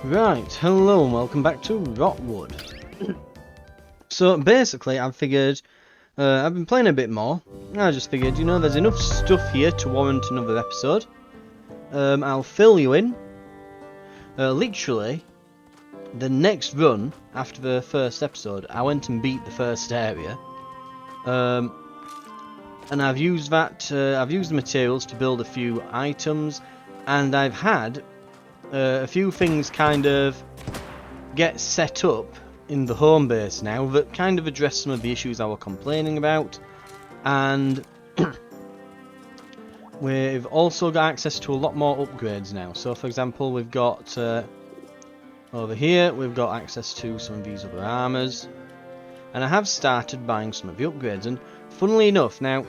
Right, hello and welcome back to Rotwood. So basically I figured, I've been playing a bit more, and I just figured, you know, there's enough stuff here to warrant another episode. I'll fill you in. Literally, the next run after the first episode, I went and beat the first area. And I've used that, I've used the materials to build a few items, and I've had a few things kind of get set up in the home base now that kind of address some of the issues I was complaining about, and we've also got access to a lot more upgrades now. So for example, we've got over here we've got access to some of these other armors, and I have started buying some of the upgrades. And funnily enough, now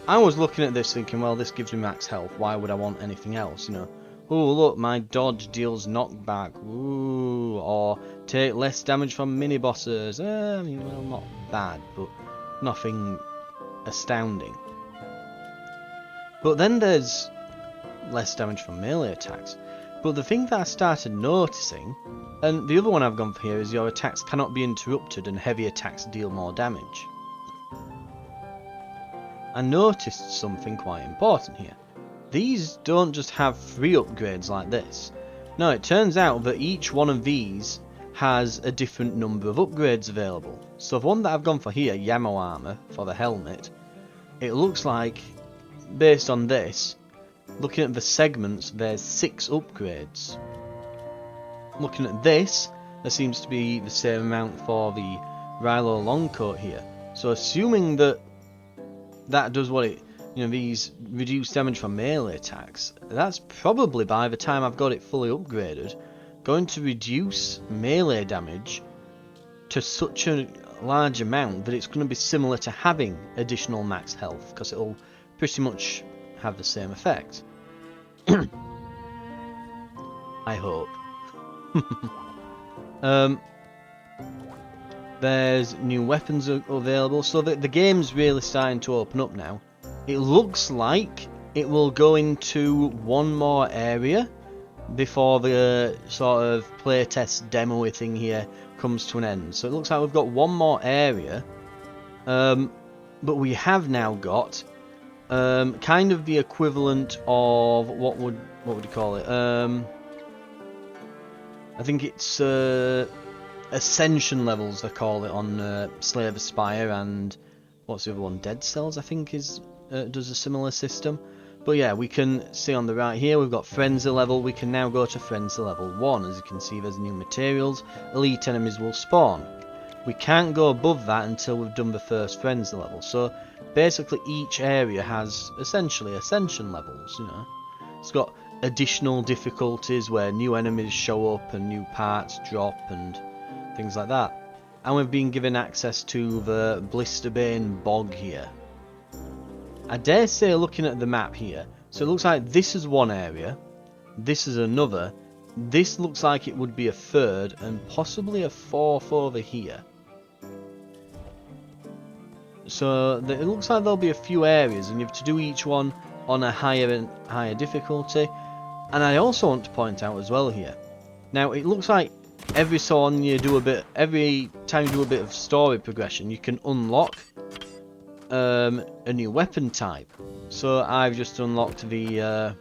I was looking at this thinking, well, this gives me max health, why would I want anything else, you know? Oh look, my dodge deals knockback, ooh, or take less damage from mini bosses. I mean, well, not bad, but nothing astounding. But then there's less damage from melee attacks. But the thing that I started noticing, and the other one I've gone for here, is your attacks cannot be interrupted and heavy attacks deal more damage. I noticed something quite important here. These don't just have 3 upgrades like this. No, it turns out that each one of these has a different number of upgrades available. So the one that I've gone for here, Yamo Armor, for the helmet, it looks like, based on this, looking at the segments, there's 6 upgrades. Looking at this, there seems to be the same amount for the Rilo Longcoat here. So assuming that that does what it, you know, these reduce damage from melee attacks, that's probably, by the time I've got it fully upgraded, going to reduce melee damage to such a large amount that it's going to be similar to having additional max health, because it'll pretty much have the same effect. I hope. There's new weapons available, so the game's really starting to open up now. It looks like it will go into one more area before the sort of playtest demo thing here comes to an end. So it looks like we've got one more area, but we have now got kind of the equivalent of what would you call it? I think it's ascension levels they call it on Slay the Spire, and what's the other one? Dead Cells, I think, is does a similar system. But yeah, we can see on the right here we've got Frenzy level. We can now go to Frenzy level 1. As you can see, there's new materials. Elite enemies will spawn. We can't go above that until we've done the first Frenzy level. So basically each area has essentially ascension levels, you know. It's got additional difficulties where new enemies show up and new parts drop and things like that. And we've been given access to the Blisterbane Bog here. I dare say, looking at the map here, so it looks like this is one area, this is another, this looks like it would be a third, and possibly a fourth over here. So it looks like there'll be a few areas, and you have to do each one on a higher difficulty. And I also want to point out as well here, now it looks like every time you do a bit of story progression, you can unlock a new weapon type. So I've just unlocked the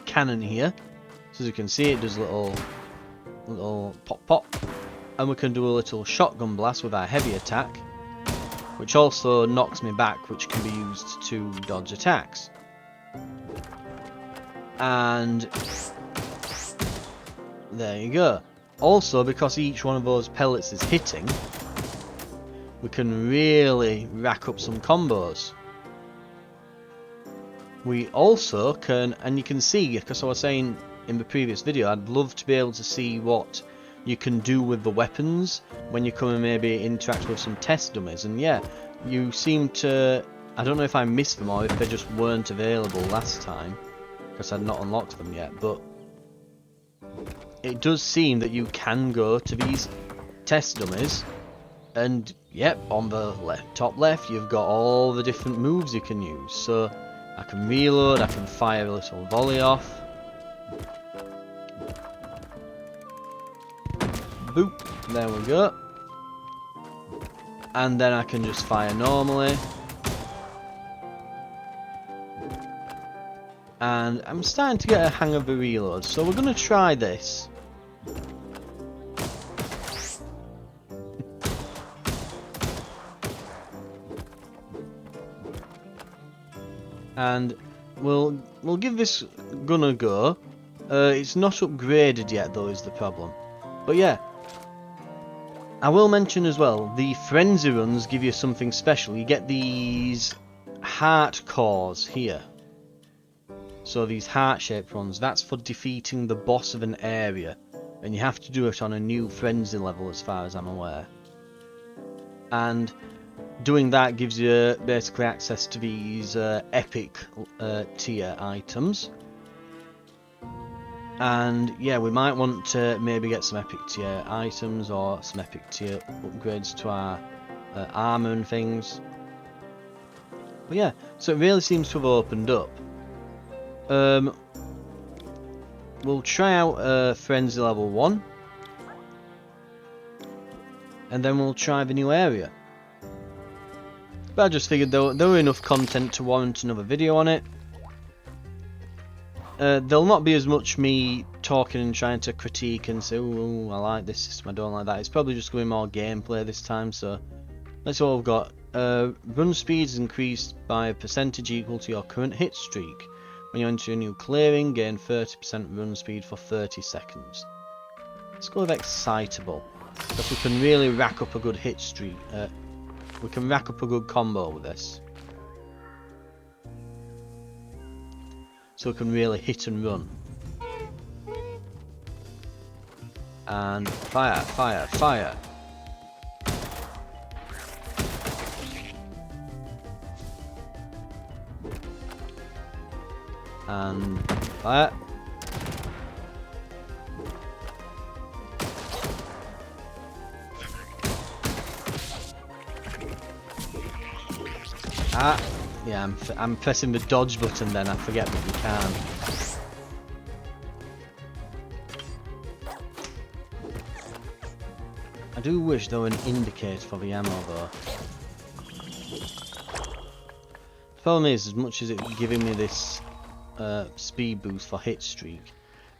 cannon here. So as you can see, it does little pop pop, and we can do a little shotgun blast with our heavy attack, which also knocks me back, which can be used to dodge attacks. And there you go. Also, because each one of those pellets is hitting, we can really rack up some combos. We also can, and you can see, because I was saying in the previous video, I'd love to be able to see what you can do with the weapons when you come and maybe interact with some test dummies. And yeah, you seem to, I don't know if I missed them or if they just weren't available last time, because I'd not unlocked them yet, but it does seem that you can go to these test dummies, and yep, on the top left you've got all the different moves you can use. So I can reload, I can fire a little volley off, Boop. There we go. And then I can just fire normally. And I'm starting to get a hang of the reload, so we're going to try this. And we'll give this gun a go. It's not upgraded yet though, is the problem. But yeah, I will mention as well, the frenzy runs give you something special. You get these heart cores here. So these heart-shaped ones, that's for defeating the boss of an area. And you have to do it on a new frenzy level as far as I'm aware. And doing that gives you basically access to these epic tier items. And yeah, we might want to maybe get some epic tier items or some epic tier upgrades to our armor and things. But yeah, so it really seems to have opened up. We'll try out Frenzy level 1. And then we'll try the new area. But I just figured there were enough content to warrant another video on it. There'll not be as much me talking and trying to critique and say, oh, I like this system, I don't like that. It's probably just going to be more gameplay this time, so that's all I've got. Run speed is increased by a percentage equal to your current hit streak. When you enter a new clearing, gain 30% run speed for 30 seconds. Let's go with excitable, because we can really rack up a good hit streak. We can rack up a good combo with this. So we can really hit and run. And fire, fire, fire. And fire. Ah, yeah, I'm pressing the dodge button then, I forget that you can. I do wish there were an indicator for the ammo though. The problem is, as much as it's giving me this speed boost for hit streak,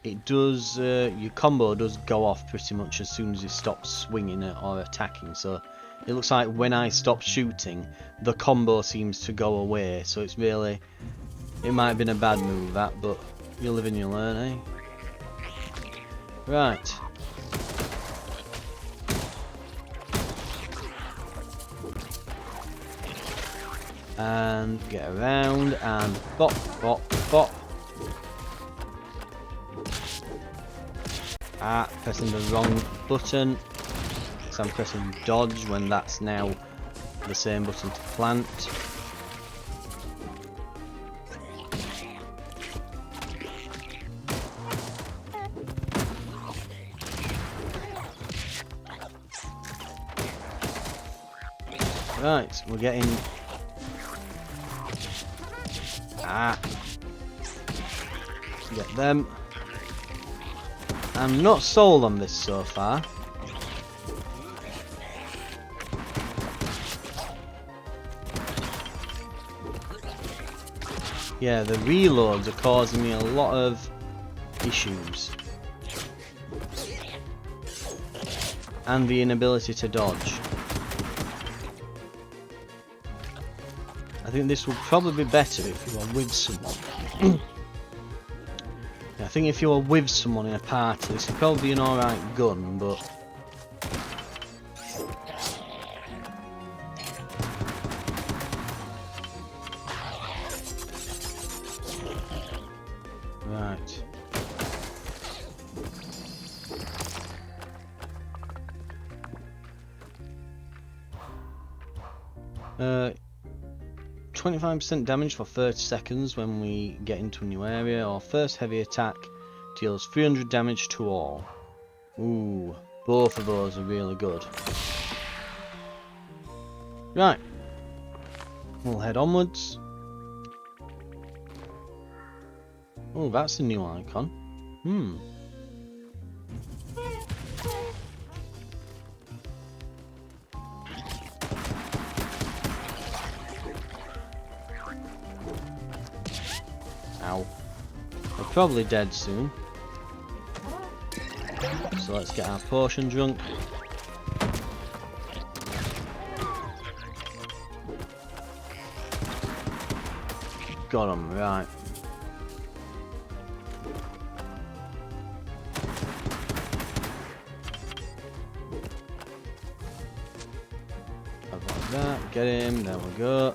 it does, your combo does go off pretty much as soon as you stop swinging it or attacking, so it looks like when I stop shooting, the combo seems to go away, so it's really, it might have been a bad move that, but you live and you learn, eh? Right. And get around and bop, bop, bop. Ah, pressing the wrong button. So I'm pressing dodge when that's now the same button to plant. Right, we're getting... Ah. Get them. I'm not sold on this so far. Yeah, the reloads are causing me a lot of issues. And the inability to dodge. I think this will probably be better if you are with someone. I think if you are with someone in a party, this would probably be an alright gun, but... Right. Uh, 25% damage for 30 seconds when we get into a new area. Our first heavy attack deals 300 damage to all. Ooh, both of those are really good. Right. We'll head onwards. Oh, that's a new icon. probably dead soon. So let's get our potion drunk. Got him, right. Like that, get him, there we go.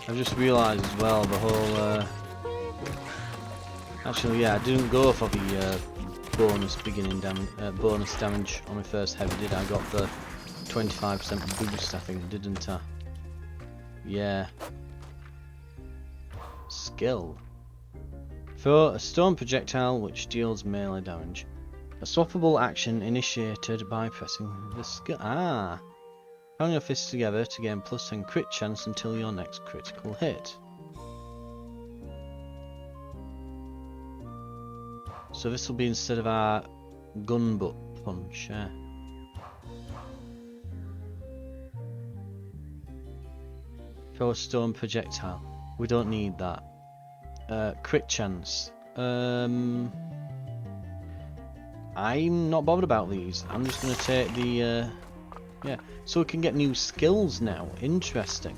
I just realised as well the whole actually yeah, I didn't go for the bonus damage on my first heavy, did I? Got the 25% boost I think, didn't I? Yeah. Skill. Throw a stone projectile which deals melee damage. A swappable action initiated by pressing the skill. Ah! Pound your fists together to gain plus 10 crit chance until your next critical hit. So this will be instead of our gun butt punch, yeah. Throw a stone projectile. We don't need that. Crit chance. I'm not bothered about these. I'm just going to take the... yeah, so we can get new skills now. Interesting.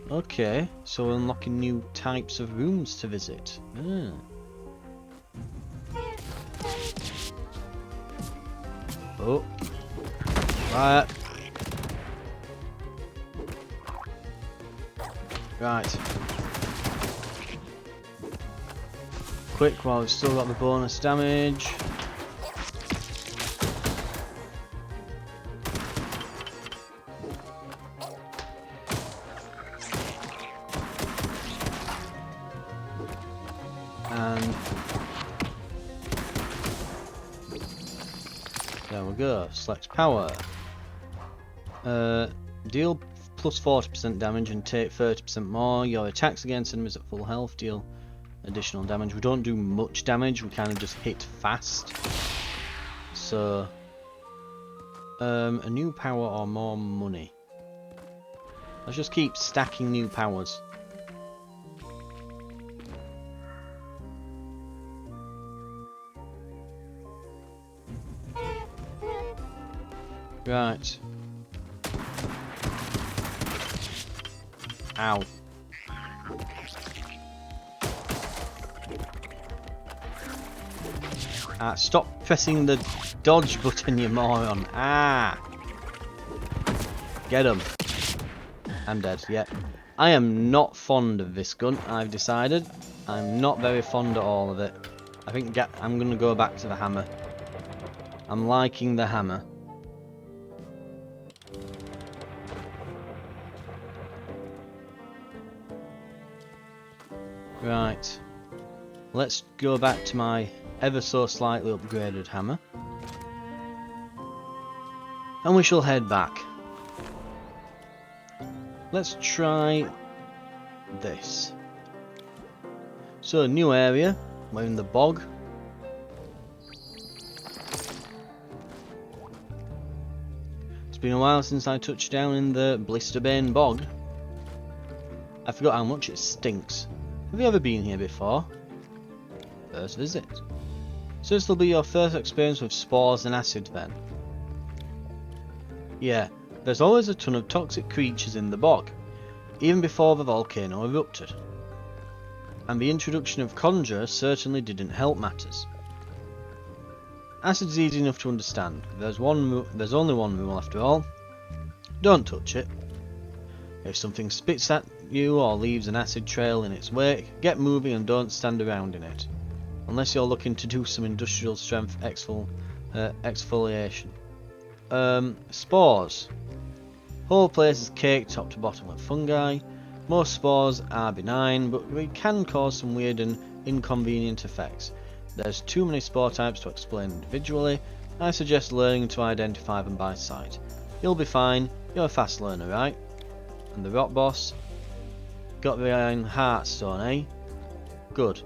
Okay, so we're unlocking new types of rooms to visit. Ah. Oh. Right. Right. Quick while we've still got the bonus damage. And there we go. Select power. Deal plus 40% damage and take 30% more. Your attacks against enemies at full health deal additional damage. We don't do much damage, we kind of just hit fast. So a new power or more money. Let's just keep stacking new powers. Right. Ow. Stop pressing the dodge button, you moron. Ah! Get him. I'm dead, yeah. I am not fond of this gun, I've decided. I'm not very fond at all of it. I think I'm going to go back to the hammer. I'm liking the hammer. Right. Let's go back to my ever so slightly upgraded hammer. And we shall head back. Let's try this. So, new area. We're in the bog. It's been a while since I touched down in the Blisterbane bog. I forgot how much it stinks. Have you ever been here before? First visit. So this will be your first experience with spores and acid then. Yeah, there's always a ton of toxic creatures in the bog, even before the volcano erupted. And the introduction of Conjure certainly didn't help matters. Acid's easy enough to understand. There's only one rule after all. Don't touch it. If something spits at you or leaves an acid trail in its wake, get moving and don't stand around in it. Unless you're looking to do some industrial strength exfoliation. Spores. Whole place is caked top to bottom with fungi. Most spores are benign, but they can cause some weird and inconvenient effects. There's too many spore types to explain individually. I suggest learning to identify them by sight. You'll be fine, you're a fast learner, right? And the rock boss? Got the iron heartstone, eh? Good.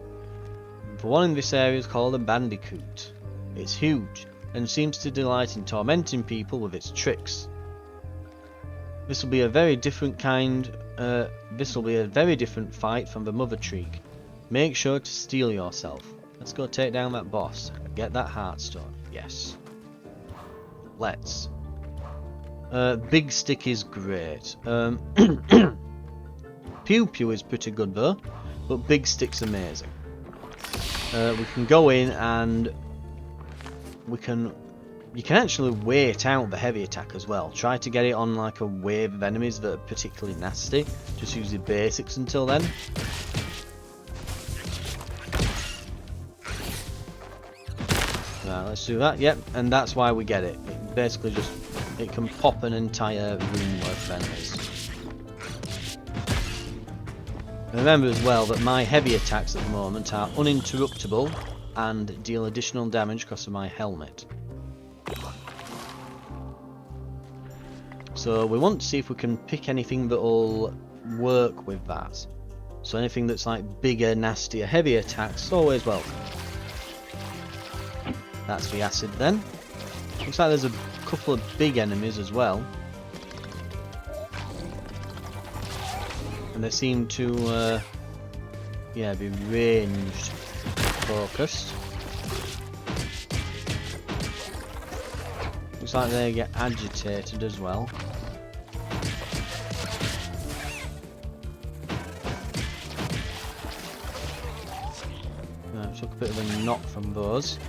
The one in this area is called a bandicoot. It's huge, and seems to delight in tormenting people with its tricks. This will be a very different fight from the Mother Shriek. Make sure to steel yourself. Let's go take down that boss. Get that Heartstone. Yes. Let's. Big Stick is great. Pew Pew is pretty good though, but Big Stick's amazing. We can go in and you can actually wait out the heavy attack as well. Try to get it on like a wave of enemies that are particularly nasty. Just use the basics until then. Right, let's do that. Yep, and that's why we get it. It basically just it can pop an entire room worth of enemies. Remember as well that my heavy attacks at the moment are uninterruptible and deal additional damage because of my helmet. So we want to see if we can pick anything that will work with that. So anything that's like bigger, nastier, heavier attacks, always welcome. That's the acid then. Looks like there's a couple of big enemies as well. And they seem to, yeah, be ranged focused. Looks like they get agitated as well. Took a bit of a knock from those.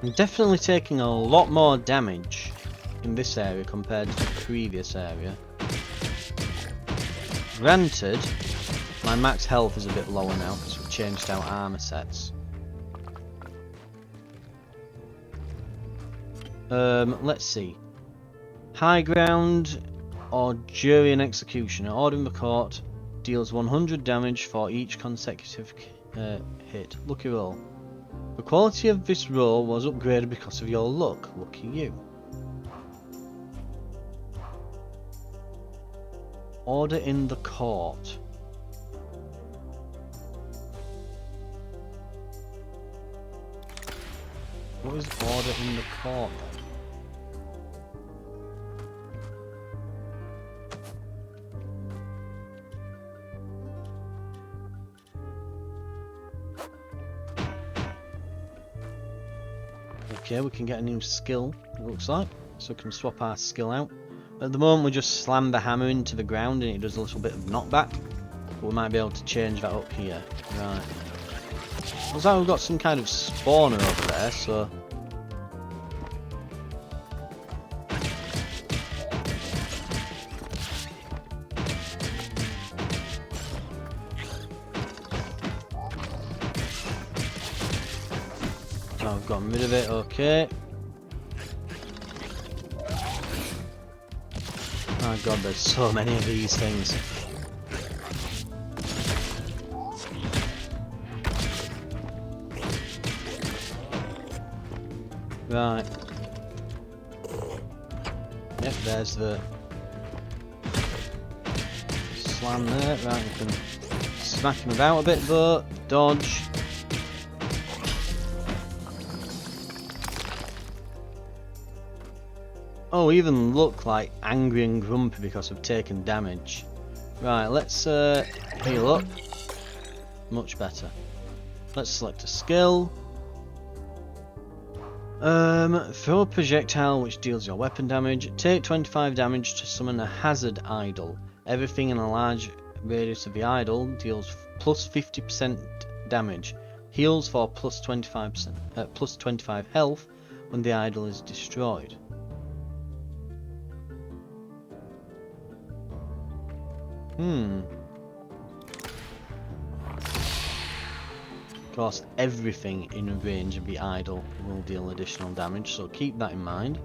I'm definitely taking a lot more damage in this area compared to the previous area. Granted, my max health is a bit lower now because we've changed out armor sets. Let's see. High ground or jury and executioner. Order in the court deals 100 damage for each consecutive hit. Lucky roll. The quality of this roll was upgraded because of your luck. Lucky you. Order in the court. What is order in the court then? Okay, we can get a new skill, it looks like, so we can swap our skill out. At the moment we just slam the hammer into the ground and it does a little bit of knockback, but we might be able to change that up here. Right. Looks like we've got some kind of spawner over there, so... Oh, I've gotten rid of it, okay. Oh god, there's so many of these things. Right. Yep, there's the slam there. Right, we can smack him about a bit though. Dodge. Oh, even look like angry and grumpy because of taking damage. Right, let's heal up. Much better. Let's select a skill. Throw a projectile which deals your weapon damage. Take 25 damage to summon a hazard idol. Everything in a large radius of the idol deals plus 50% damage. Heals for plus 25 health when the idol is destroyed. Of course, everything in range of the idol will deal additional damage, so keep that in mind.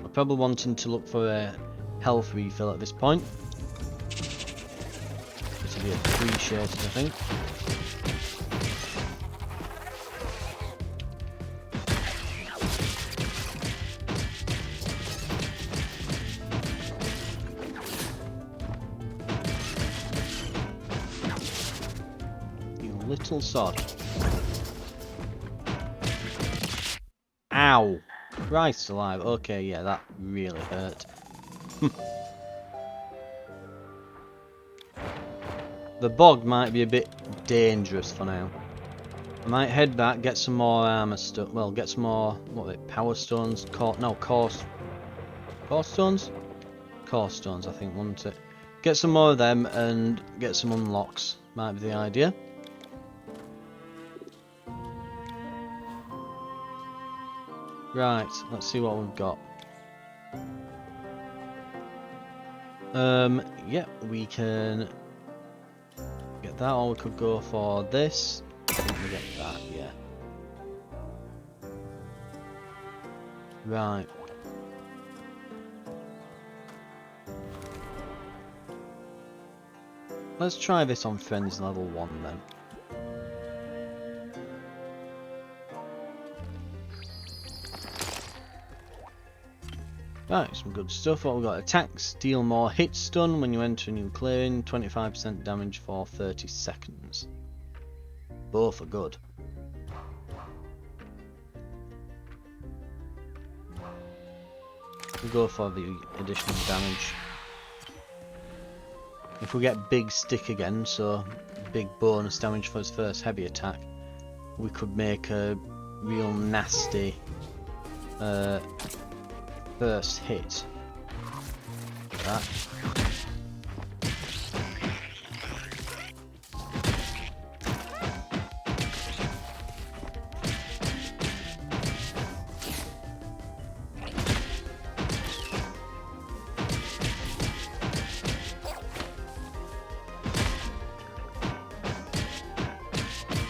We're probably wanting to look for a health refill at this point. This will be appreciated, I think. little sod. Ow! Christ alive. Okay, yeah, that really hurt. The bog might be a bit dangerous for now. I might head back, get some more armor stuff. Well, get some more, what are it, power stones? Core stones? Core stones, I think, wasn't it? Get some more of them and get some unlocks. Might be the idea. Right, let's see what we've got. Yeah, we can get that, or we could go for this. I think we get that, yeah. Right. Let's try this on friends level 1 then. Right, some good stuff. What we've got: attacks deal more hit stun when you enter a new clearing, 25% damage for 30 seconds. Both are good. We'll go for the additional damage. If we get big stick again, so big bonus damage for his first heavy attack, we could make a real nasty first hit. Like that.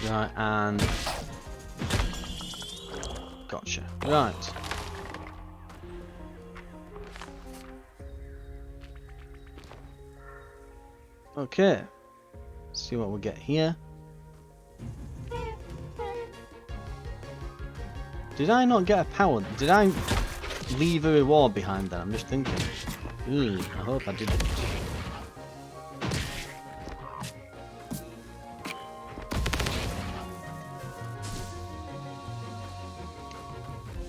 Right, and gotcha. Right. Okay. Let's see what we get here. Did I not get a power? Did I leave a reward behind that? I'm just thinking. Ooh, I hope I didn't.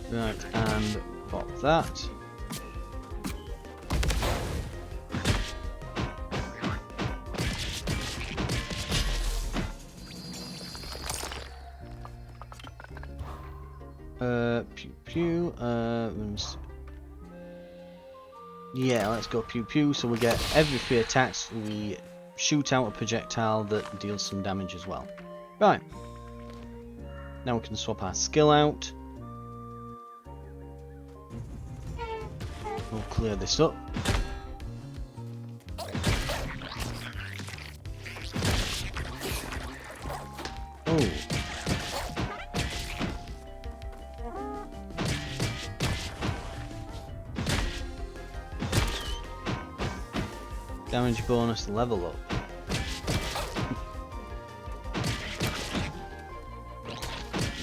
Right, and pop that. Pew pew. Yeah, let's go pew pew. So we get every 3 attacks, we shoot out a projectile that deals some damage as well. Right. Now we can swap our skill out. We'll clear this up. Oh. Damage bonus level up.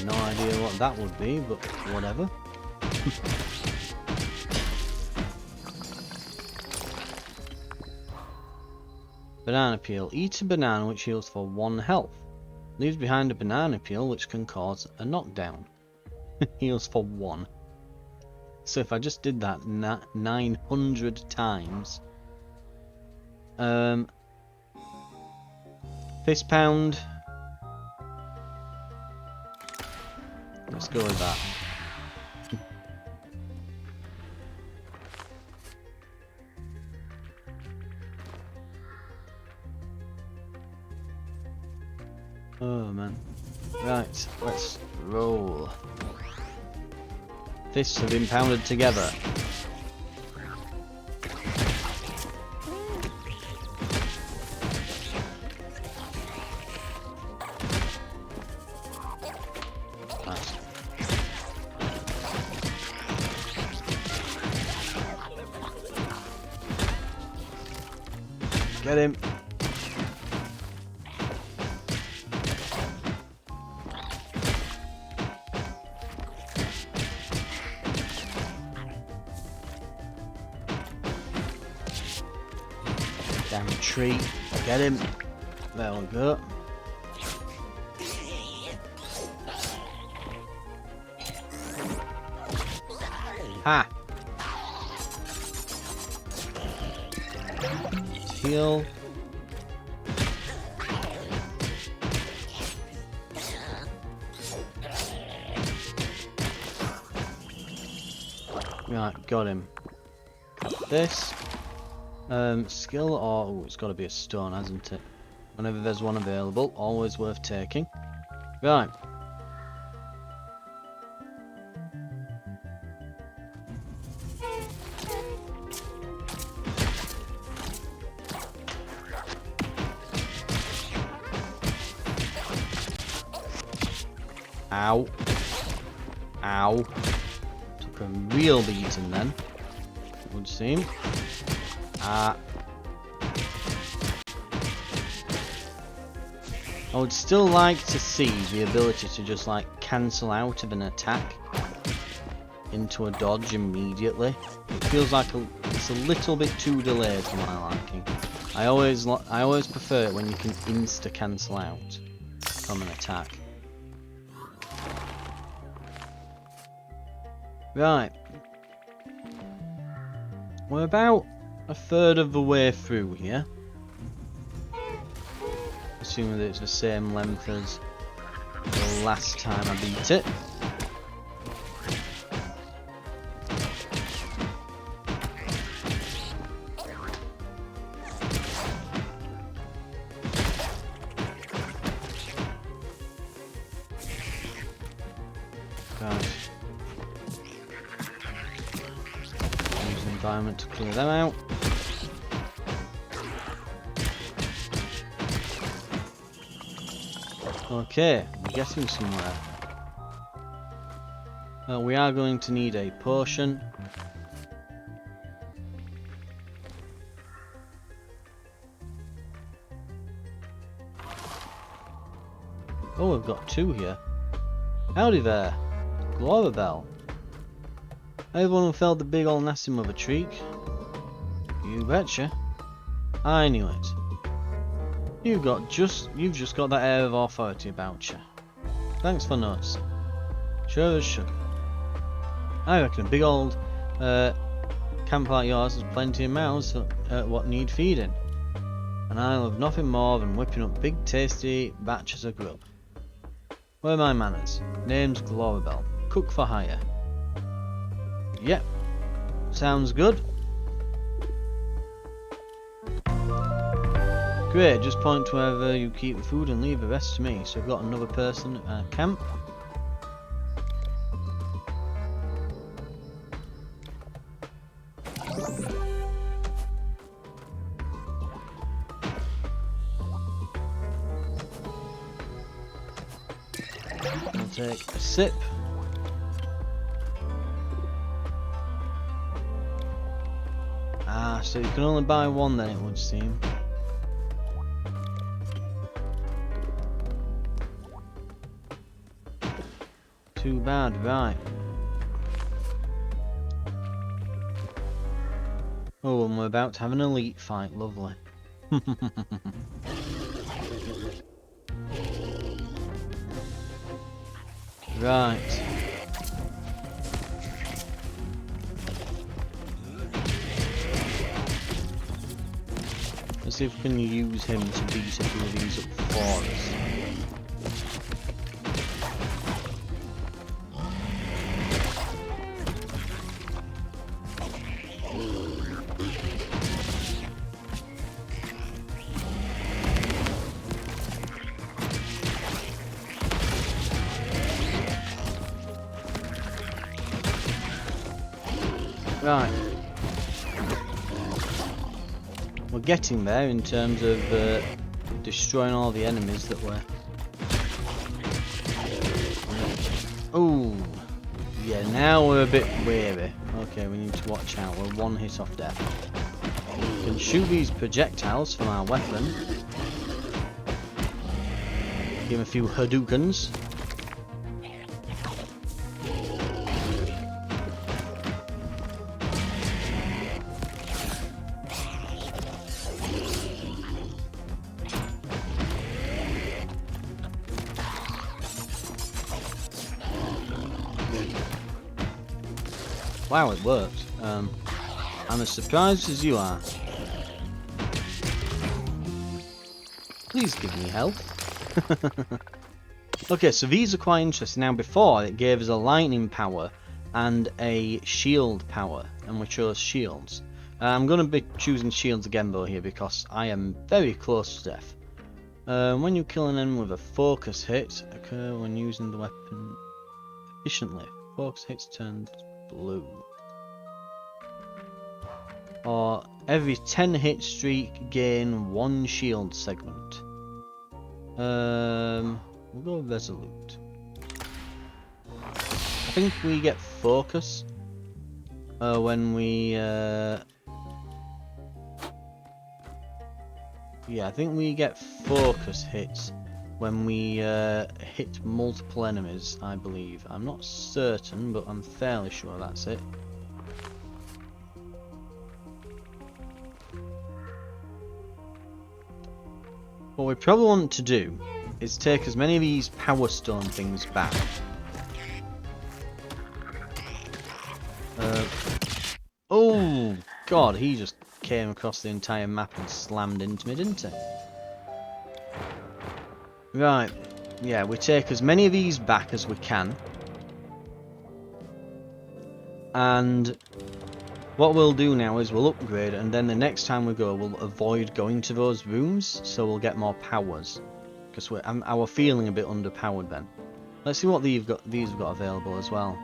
No idea what that would be, but whatever. Banana peel. Eat a banana which heals for 1 health. Leaves behind a banana peel which can cause a knockdown. Heals for 1. So if I just did that 900 times. Fist pound. Let's go with that. Oh man. Right, let's roll. Fists have been pounded together. Nice. Get him. Damn tree. Get him. There we go. Ha! Let's heal. Right, got him. Got this. Skill or... oh, it's got to be a stone, hasn't it? Whenever there's one available, always worth taking. Right. Ow. Ow. Took a real beating then, it would seem. Ah. I would still like to see the ability to just like cancel out of an attack into a dodge immediately. It feels like it's a little bit too delayed for my liking. I always prefer it when you can insta cancel out from an attack. Right. We're about a third of the way through here. Assuming that it's the same length as the last time I beat it. Right. Use the environment to clear them out. Okay, we're getting somewhere. We are going to need a potion. Oh, we've got two here. Howdy there, Glorabelle. Everyone who felt the big old nasty mother treak. You betcha. I knew it. You've just got that air of authority about you. Thanks for noticing. Sure as sugar. I reckon a big old camp like yours has plenty of mouths what need feeding. And I love nothing more than whipping up big tasty batches of grub. Where are my manners? Name's Glorabelle. Cook for hire. Yep. Sounds good. Great, just point to wherever you keep the food and leave the rest to me. So we've got another person at camp. I'll take a sip. Ah, so you can only buy one then, it would seem. Too bad, right. Oh, and we're about to have an elite fight, lovely. Right. Let's see if we can use him to beat a few of these up for us. Right. We're getting there in terms of destroying all the enemies that were... Ooh. Yeah, now we're a bit wary. Okay, we need to watch out. We're one hit off death. We can shoot these projectiles from our weapon. Give him a few Hadoukens. Wow, it worked. I'm as surprised as you are. Please give me health. Okay, so these are quite interesting. Now, before, it gave us a lightning power and a shield power, and we chose shields. I'm going to be choosing shields again, though, here, because I am very close to death. When you kill an enemy with a focus hit, occur when using the weapon efficiently. Focus hits turns blue. Or every 10 hit streak, gain 1 shield segment. We'll go resolute. I think we get focus when we yeah, I think we get focus hits when we hit multiple enemies, I believe. I'm not certain, but I'm fairly sure that's it. What we probably want to do is take as many of these power stone things back. Oh god, he just came across the entire map and slammed into me, didn't he? Right, yeah, we take as many of these back as we can. And what we'll do now is we'll upgrade, and then the next time we go, we'll avoid going to those rooms, so we'll get more powers. Because I was feeling a bit underpowered then. Let's see what these have got available as well.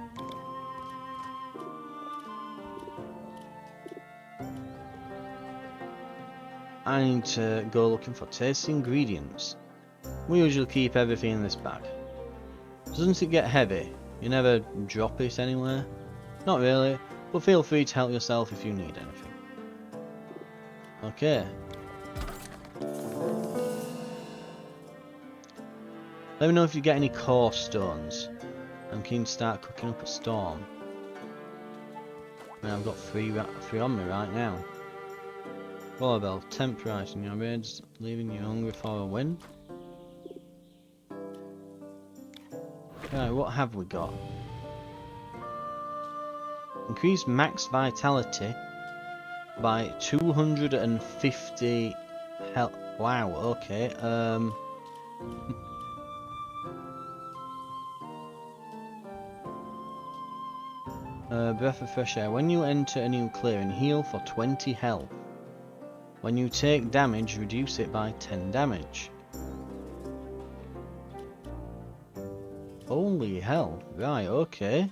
I need to go looking for tasty ingredients. We usually keep everything in this bag. Doesn't it get heavy? You never drop it anywhere? Not really, but feel free to help yourself if you need anything. Okay. Let me know if you get any core stones. I'm keen to start cooking up a storm. I mean, I've got three on me right now. Volleyball, temporizing your raids, leaving you hungry for a win. Right, what have we got? Increase max vitality by 250 health. Wow, okay. Breath of fresh air. When you enter a new clearing, heal for 20 health. When you take damage, reduce it by 10 damage. Holy hell. Right, okay.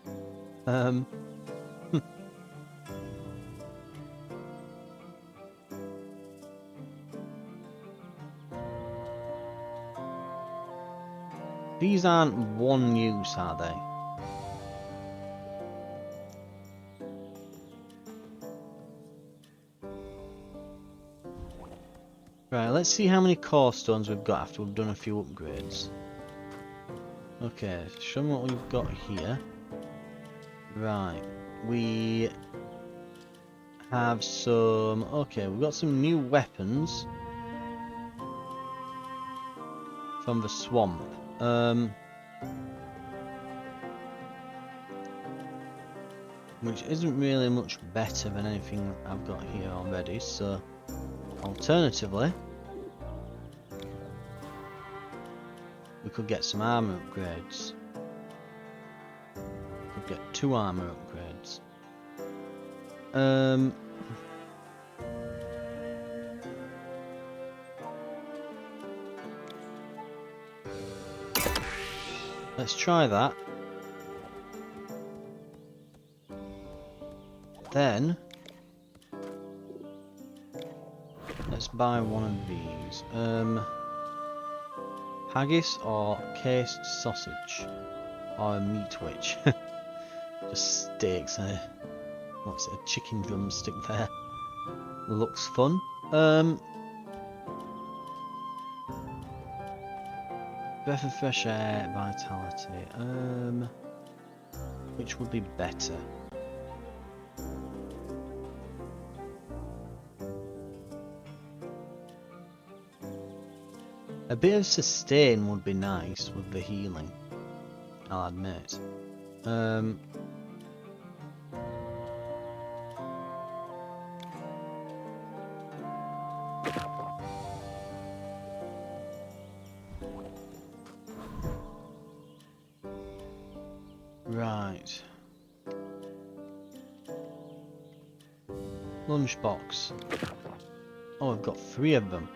These aren't one use, are they? Right, let's see how many core stones we've got after we've done a few upgrades. Okay, show me what we've got here. Right, we have some... Okay, we've got some new weapons from the swamp. Which isn't really much better than anything I've got here already, so... Alternatively, we could get some armor upgrades. We could get 2 armor upgrades. Let's try that. Then let's buy one of these. Haggis or cased sausage? Or a meat witch? Just steaks, what's it, a chicken drumstick there. Looks fun. Breath of fresh air, vitality. Which would be better? A bit of sustain would be nice with the healing, I'll admit. Lunchbox. Oh, I've got 3 of them.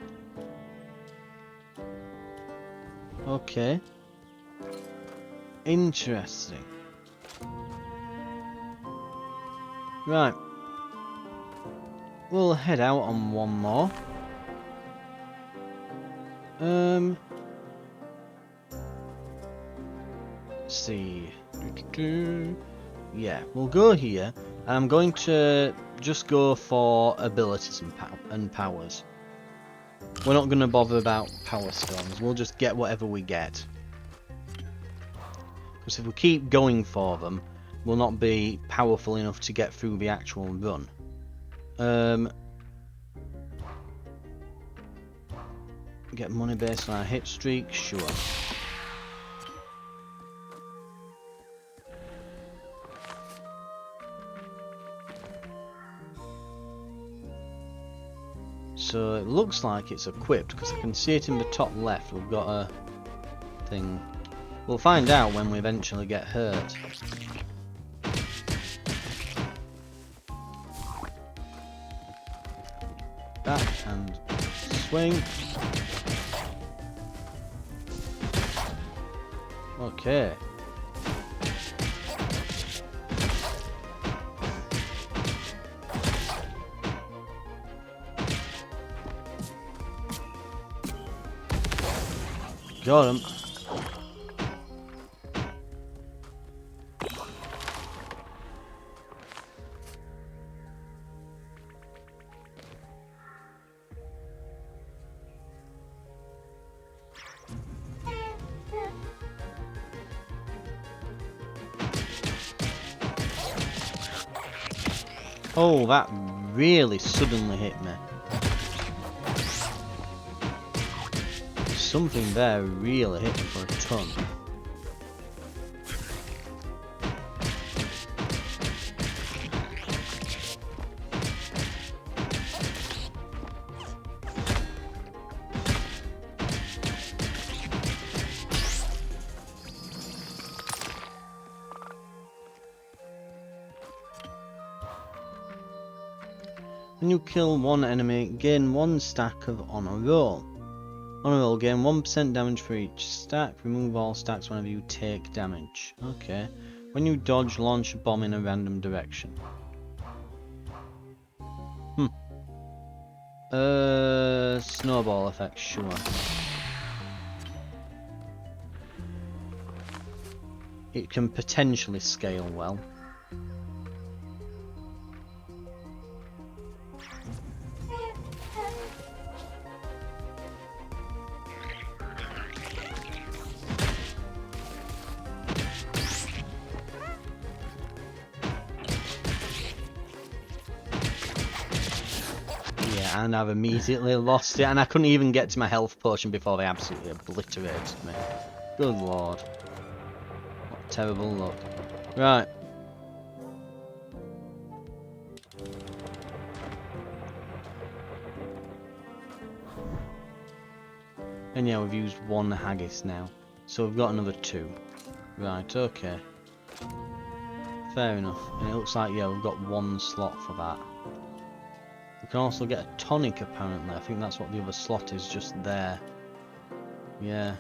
Okay. Interesting. Right. We'll head out on one more. Let's see. Yeah, we'll go here. And I'm going to just go for abilities and powers. We're not going to bother about power stones. We'll just get whatever we get. Because if we keep going for them, we'll not be powerful enough to get through the actual run. Get money based on our hit streak? Sure. So it looks like it's equipped because I can see it in the top left. We've got a thing. We'll find out when we eventually get hurt. Back and swing. Okay. Got him. Oh, that really suddenly hit me. Something there really hit me for a ton. When you kill one enemy, gain 1 stack of on a roll. On a roll, gain 1% damage for each stack. Remove all stacks whenever you take damage. Okay. When you dodge, launch a bomb in a random direction. Snowball effect, sure. It can potentially scale well. And I've immediately lost it, and I couldn't even get to my health potion before they absolutely obliterated me. Good lord. What terrible luck. Right. And yeah, we've used 1 haggis now. So we've got another 2. Right, okay. Fair enough. And it looks like, yeah, we've got 1 slot for that. We can also get a tonic, apparently. I think that's what the other slot is, just there. Yeah.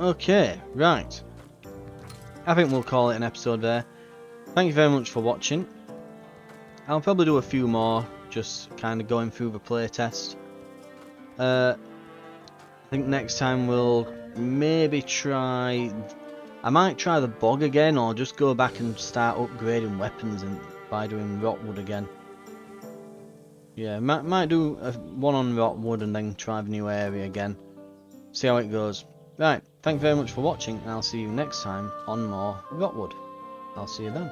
Okay, right. I think we'll call it an episode there. Thank you very much for watching. I'll probably do a few more, just kind of going through the playtest. I think next time we'll maybe try... I might try the bog again, or just go back and start upgrading weapons by doing Rotwood again. Yeah, might do one on Rotwood and then try the new area again. See how it goes. Right, thank you very much for watching, and I'll see you next time on more Rotwood. I'll see you then.